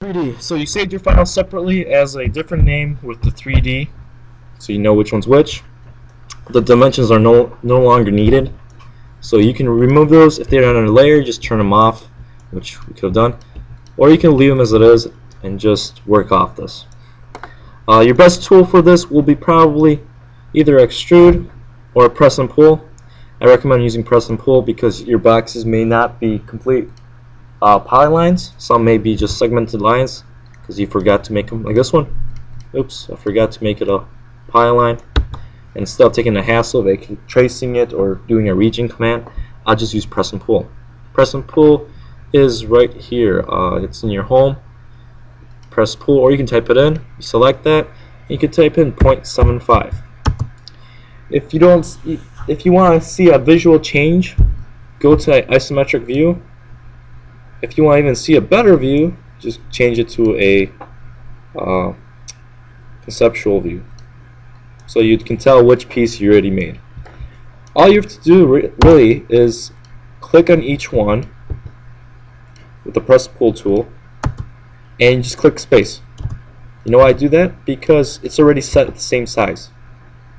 3D. So you saved your file separately as a different name with the 3D, so you know which one's which. The dimensions are no longer needed, so you can remove those. If they're on a layer, just turn them off, which we could have done, or you can leave them as it is and just work off this. Your best tool for this will be probably either extrude or press and pull. I recommend using press and pull because your boxes may not be complete polylines. Some may be just segmented lines because you forgot to make them like this one. Oops, I forgot to make it a polyline. And instead of taking the hassle of tracing it or doing a region command, I'll just use press and pull. Press and pull is right here. It's in your home. Press pull, or you can type it in. You select that, and you can type in 0.75. If you want to see a visual change, go to isometric view. If you want to even see a better view, just change it to a conceptual view, so you can tell which piece you already made. All you have to do really is click on each one with the press pull tool and just click space. You know why I do that? Because it's already set at the same size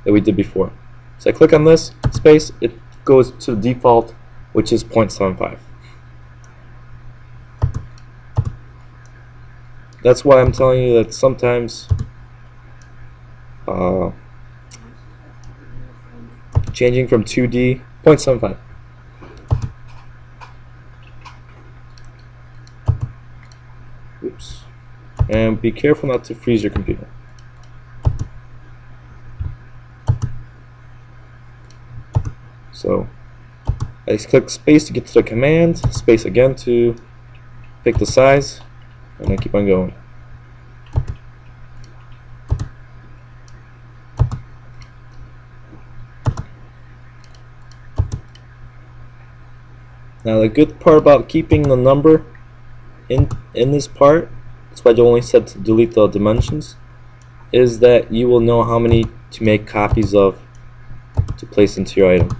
that we did before. So I click on this, space, it goes to the default, which is 0.75. That's why I'm telling you that sometimes changing from 2D, 0.75. Oops. And be careful not to freeze your computer. So I just click space to get to the command, space again to pick the size, and I keep on going. Now the good part about keeping the number in this part, that's why I only said to delete the dimensions, is that you will know how many to make copies of to place into your item.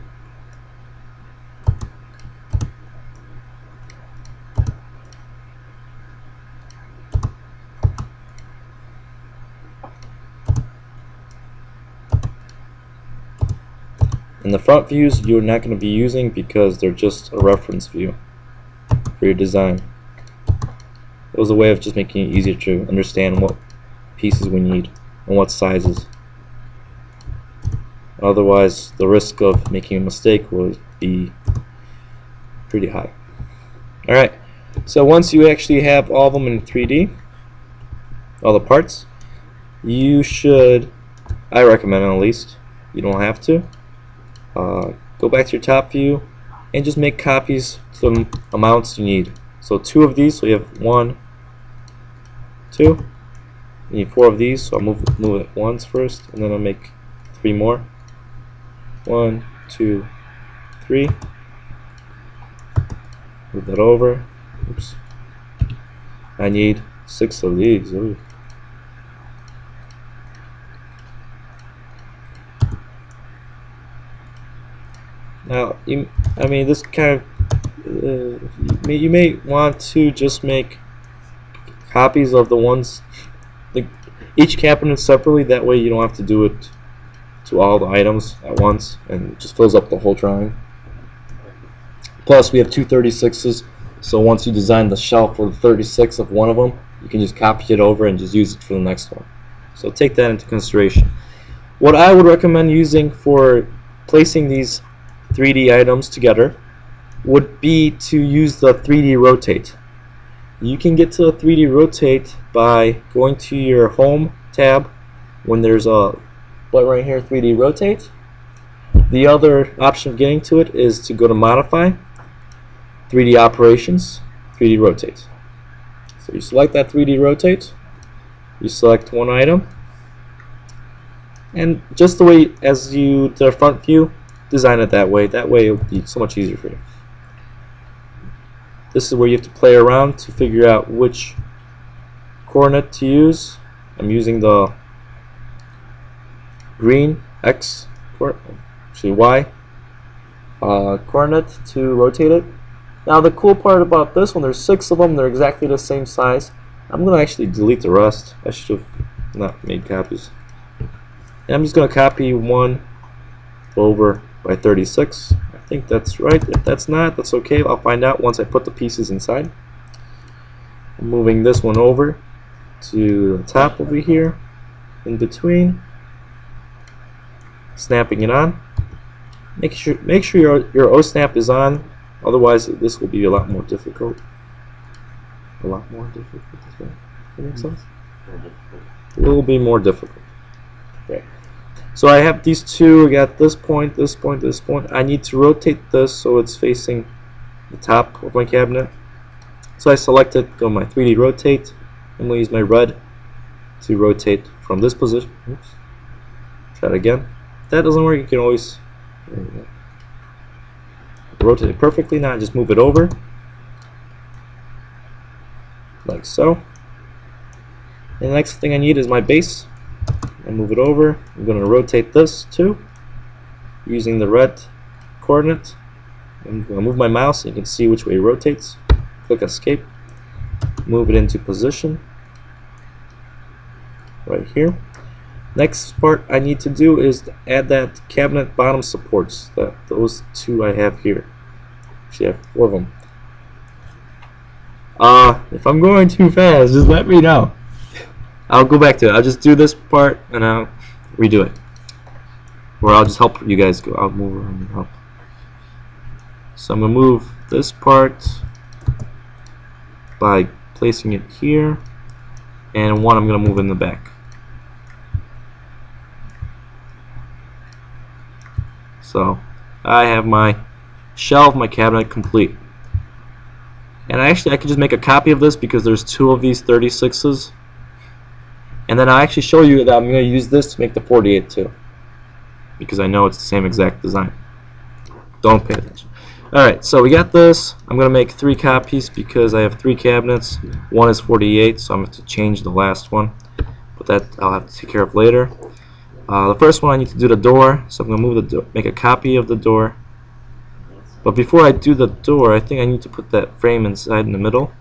And the front views you're not going to be using because they're just a reference view for your design. It was a way of just making it easier to understand what pieces we need and what sizes. Otherwise, the risk of making a mistake would be pretty high. Alright, so once you actually have all of them in 3D, all the parts, you should, I recommend at least, you don't have to, go back to your top view and just make copies to the amounts you need. So 2 of these, so you have 1, 2. You need 4 of these, so I'll move it once first, and then I'll make 3 more. 1, 2, 3. Move that over. Oops. I need 6 of these. Ooh. Now, I mean, this kind of, you may want to just make copies of the ones, like each cabinet separately, that way you don't have to do it to all the items at once, and it just fills up the whole drawing. Plus, we have 2 36s, so once you design the shelf for the 36 of one of them, you can just copy it over and just use it for the next one. So take that into consideration. What I would recommend using for placing these 3D items together would be to use the 3D rotate. You can get to the 3D rotate by going to your home tab when there's a button right here, 3D rotate. The other option of getting to it is to go to modify, 3D operations, 3D rotate. So you select that 3D rotate, you select one item, and just the way as you did the front view, design it that way. That way it will be so much easier for you. This is where you have to play around to figure out which coordinate to use. I'm using the green X, actually Y coordinate to rotate it. Now the cool part about this one, there's 6 of them, they're exactly the same size, I'm gonna actually delete the rest. I should have not made copies. And I'm just gonna copy 1 over by 36. I think that's right. If that's not, that's okay. I'll find out once I put the pieces inside. I'm moving this one over to the top over here, in between, snapping it on. Make sure your O snap is on, otherwise this will be a lot more difficult. A lot more difficult. Does that make sense? It will be more difficult. Okay. So I have these two. I got this point, this point, this point. I need to rotate this so it's facing the top of my cabinet. So I select it, go my 3D rotate. I'm going to use my red to rotate from this position. Oops. Try it again. If that doesn't work, you can always rotate it perfectly. Now I just move it over, like so. And the next thing I need is my base. I move it over. I'm going to rotate this too, using the red coordinate. I'm going to move my mouse, and you can see which way it rotates. Click escape, move it into position right here. Next part I need to do is to add that cabinet bottom supports. Those two I have here. Actually, I have 4 of them. If I'm going too fast, just let me know. I'll go back to it. I'll just do this part and I'll redo it. Or I'll just help you guys go. I'll move around and help. So I'm going to move this part by placing it here, and one I'm going to move in the back. So I have my shelf, my cabinet complete. And I could just make a copy of this because there's 2 of these 36s. And then I'll actually show you that I'm going to use this to make the 48 too, because I know it's the same exact design. Don't pay attention. Alright, so we got this. I'm going to make 3 copies because I have 3 cabinets. One is 48, so I'm going to change the last one. But that I'll have to take care of later. The first one I need to do the door, so I'm going to move the door, make a copy of the door. But before I do the door, I think I need to put that frame inside in the middle.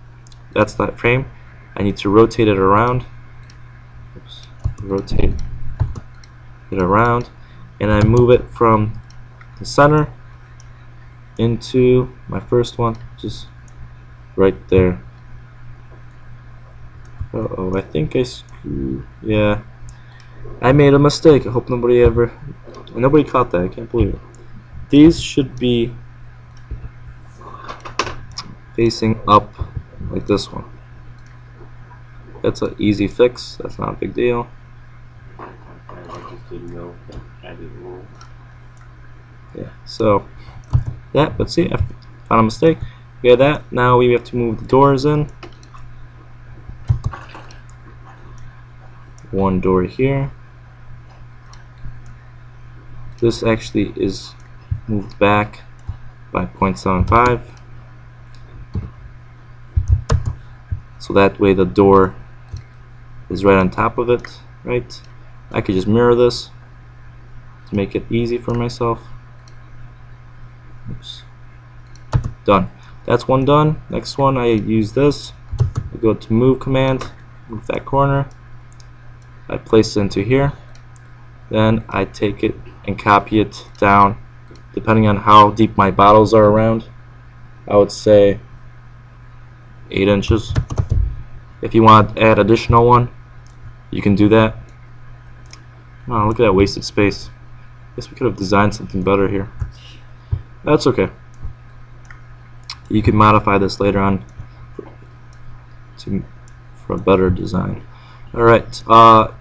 That's that frame. I need to rotate it around. Oops. Rotate it around, and I move it from the center into my first one, just right there. Uh-oh, I think I screwed. Yeah, I made a mistake. I hope nobody caught that. I can't believe it. These should be facing up like this one. That's an easy fix. That's not a big deal. Yeah, so yeah, but see, I found a mistake. We have that. Now we have to move the doors in. One door here. This actually is moved back by 0.75. So that way the door is right on top of it, right? I could just mirror this to make it easy for myself. Oops. Done. That's one done. Next one, I use this. I go to move command, move that corner. I place it into here. Then I take it and copy it down, depending on how deep my bottles are around. I would say 8 inches. If you want to add additional one, you can do that. Oh, look at that wasted space. Guess we could have designed something better here. That's okay. You can modify this later on for a better design. Alright,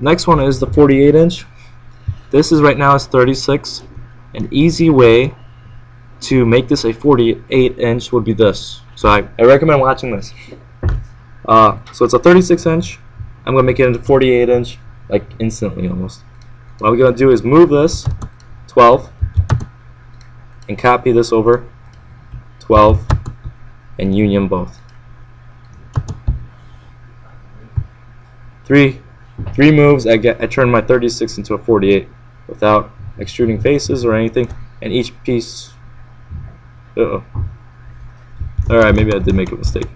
next one is the 48 inch. This is right now is 36. An easy way to make this a 48 inch would be this. So I recommend watching this. So it's a 36 inch. I'm going to make it into 48 inch like instantly almost. What we're going to do is move this 12 and copy this over 12 and union both. Three moves, I turn my 36 into a 48 without extruding faces or anything, and each piece. Alright, maybe I did make a mistake.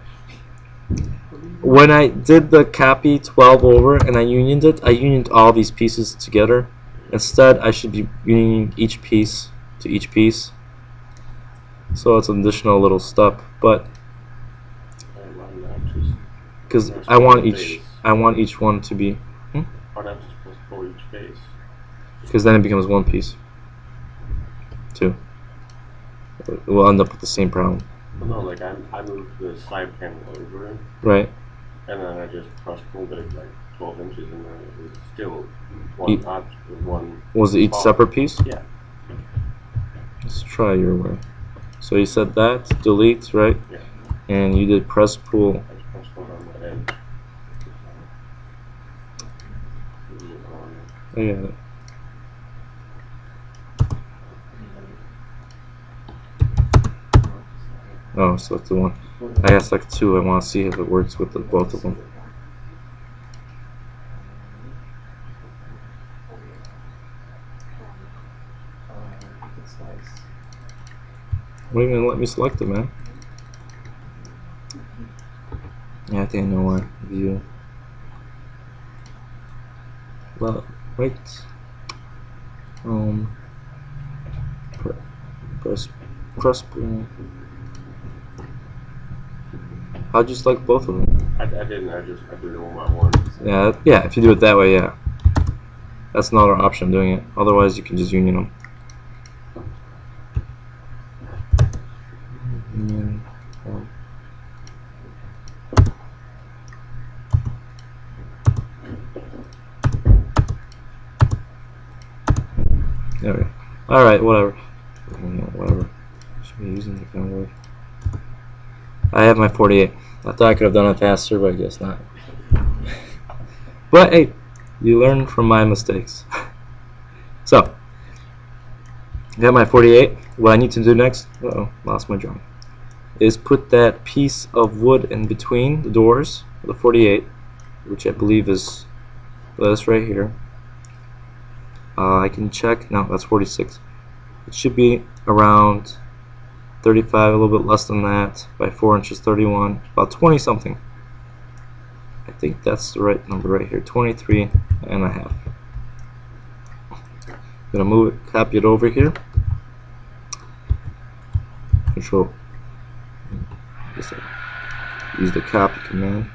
when I did the copy 12 over and I unioned all these pieces together. Instead, I should be unioning each piece to each piece. So it's an additional little step, but because I want each one to be. Why not just press pull each face? Because then it becomes one piece. Two. We'll end up with the same problem. Well, no, like I moved the side panel over, right? And then I just press pulled it like 12 inches, and then it was still one object, one. Was it each separate piece? Yeah. Let's try your way. So you said that, delete, right? Yeah. And you did press pull. I just press pulled on that edge. I got it. Oh, select the one. I got select two. I want to see if it works with both of them. What do you mean let me select it, man? Yeah, I think I know why. View. Well, right. Press pull. How'd you select both of them? I didn't. I did it one by one. Yeah. If you do it that way, yeah. That's another option of doing it. Otherwise, you can just union them. There we go. Alright, whatever. Whatever. Should be using the kind of word. I have my 48. I thought I could have done it faster, but I guess not. But hey, you learn from my mistakes. So, I have my 48. What I need to do next, lost my drawing, is put that piece of wood in between the doors of the 48, which I believe is this right here. I can check. No, that's 46. It should be around 35, a little bit less than that, by 4 inches, 31, about 20 something. I think that's the right number right here, 23 and a half. I'm gonna move it, copy it over here. Control. Use the copy command.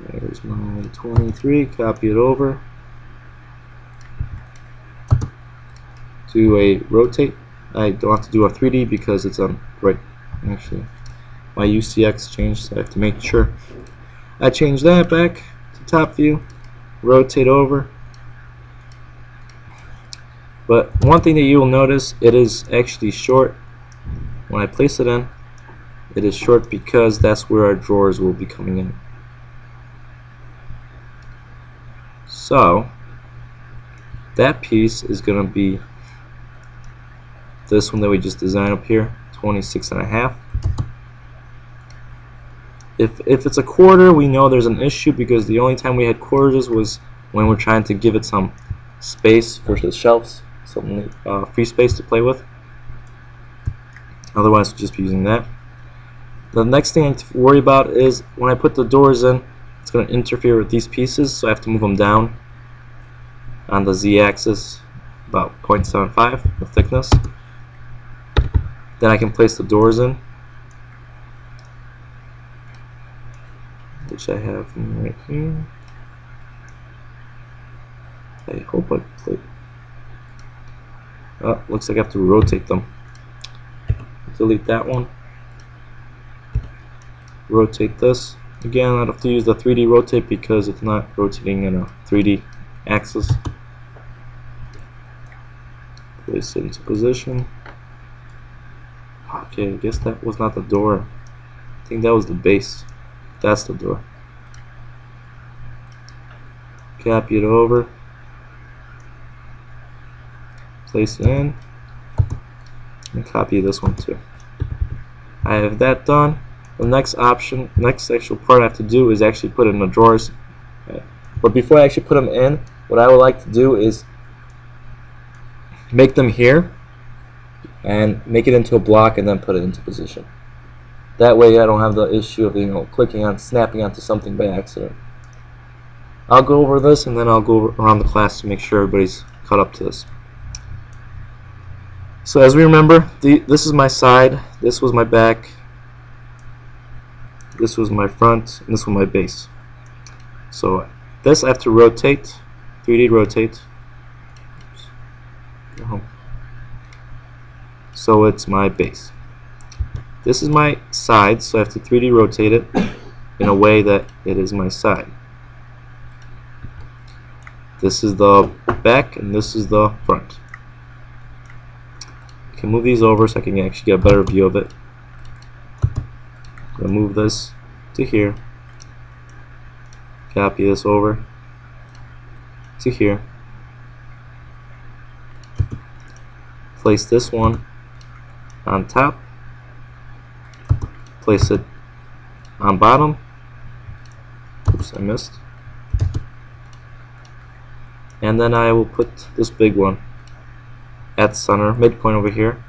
There's my 23. Copy it over. Do a rotate. I don't have to do a 3D because it's on right. Actually, my UCX changed, so I have to make sure I change that back to top view. Rotate over. But one thing that you will notice, it is actually short. When I place it in, it is short because that's where our drawers will be coming in. So that piece is going to be this one that we just designed up here, 26 and a half. If it's a quarter, we know there's an issue because the only time we had quarters was when we're trying to give it some space for the shelves, some free space to play with. Otherwise, we'll just be using that. The next thing I have to worry about is when I put the doors in, it's going to interfere with these pieces, so I have to move them down on the z-axis about 0.75 the thickness. Then I can place the doors in, which I have right here. I hope I play. Looks like I have to rotate them. Delete that one. Rotate this. Again, I'd have to use the 3D rotate because it's not rotating in a 3D axis. Place it into position. Okay, I guess that was not the door. I think that was the base. That's the door. Copy it over. Place it in. And copy this one too. I have that done. The next option, next actual part I have to do is actually put it in the drawers. But before I actually put them in, what I would like to do is make them here and make it into a block and then put it into position. That way I don't have the issue of snapping onto something by accident. I'll go over this and then I'll go around the class to make sure everybody's caught up to this. So as we remember, this is my side, this was my back, this was my front, and this was my base. So this I have to rotate, 3D rotate. So it's my base. This is my side, so I have to 3D rotate it in a way that it is my side. This is the back and this is the front. I can move these over so I can actually get a better view of it. I'm going to move this to here. Copy this over to here. Place this one on top. Place it on bottom. Oops, I missed. And then I will put this big one at the center, midpoint over here.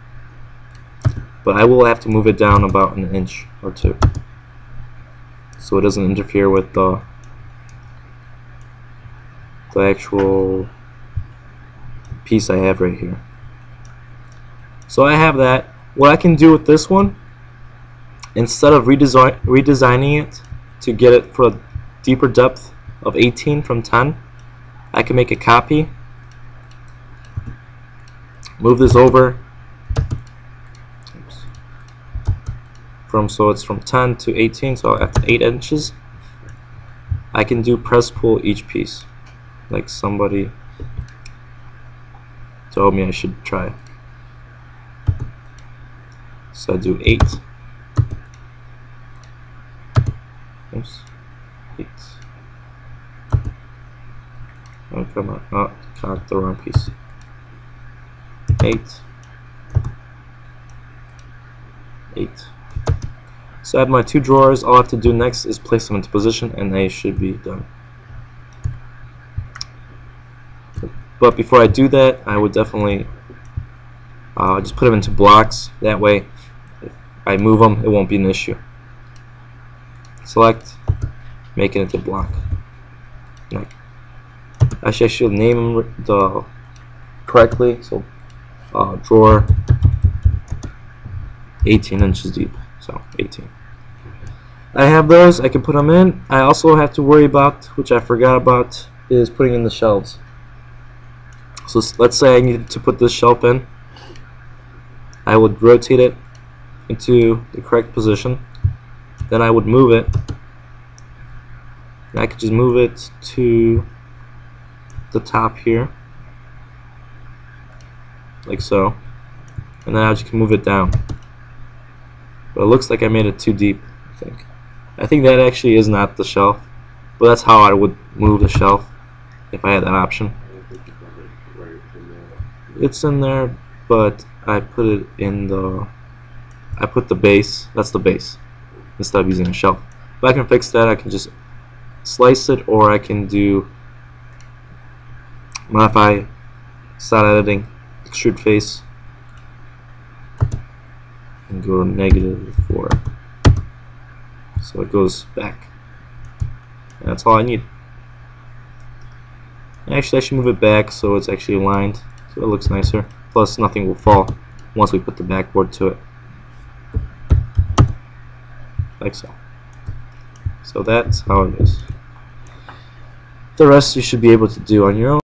But I will have to move it down about an inch or two, so it doesn't interfere with the actual piece I have right here. So I have that. What I can do with this one, instead of redesigning it to get it for a deeper depth of 18 from 10, I can make a copy, move this over, so it's from 10 to 18, so at 8 inches. I can do press pull each piece, like somebody told me I should try. So I do 8. Oops. 8. Oh, come on. Oh, caught the wrong piece. 8. 8. So I have my 2 drawers. All I have to do next is place them into position and they should be done. But before I do that, I would definitely just put them into blocks. That way, if I move them, it won't be an issue. Select, make it into block. Actually, I should name them correctly. So, drawer 18 inches deep. So 18. I have those. I can put them in. I also have to worry about, which I forgot about, is putting in the shelves. So let's say I need to put this shelf in. I would rotate it into the correct position. Then I would move it. And I could just move it to the top here, like so. And then I just can move it down. But it looks like I made it too deep, I think that actually is not the shelf, but that's how I would move the shelf if I had that option. It's in there, but I put it in I put the base, that's the base, instead of using a shelf. But I can fix that. I can just slice it, or I can do modify style editing, extrude face, and go -4, so it goes back, and that's all I need. Actually, I should move it back so it's actually aligned, so it looks nicer. Plus, nothing will fall once we put the backboard to it, like so. So that's how it is. The rest you should be able to do on your own.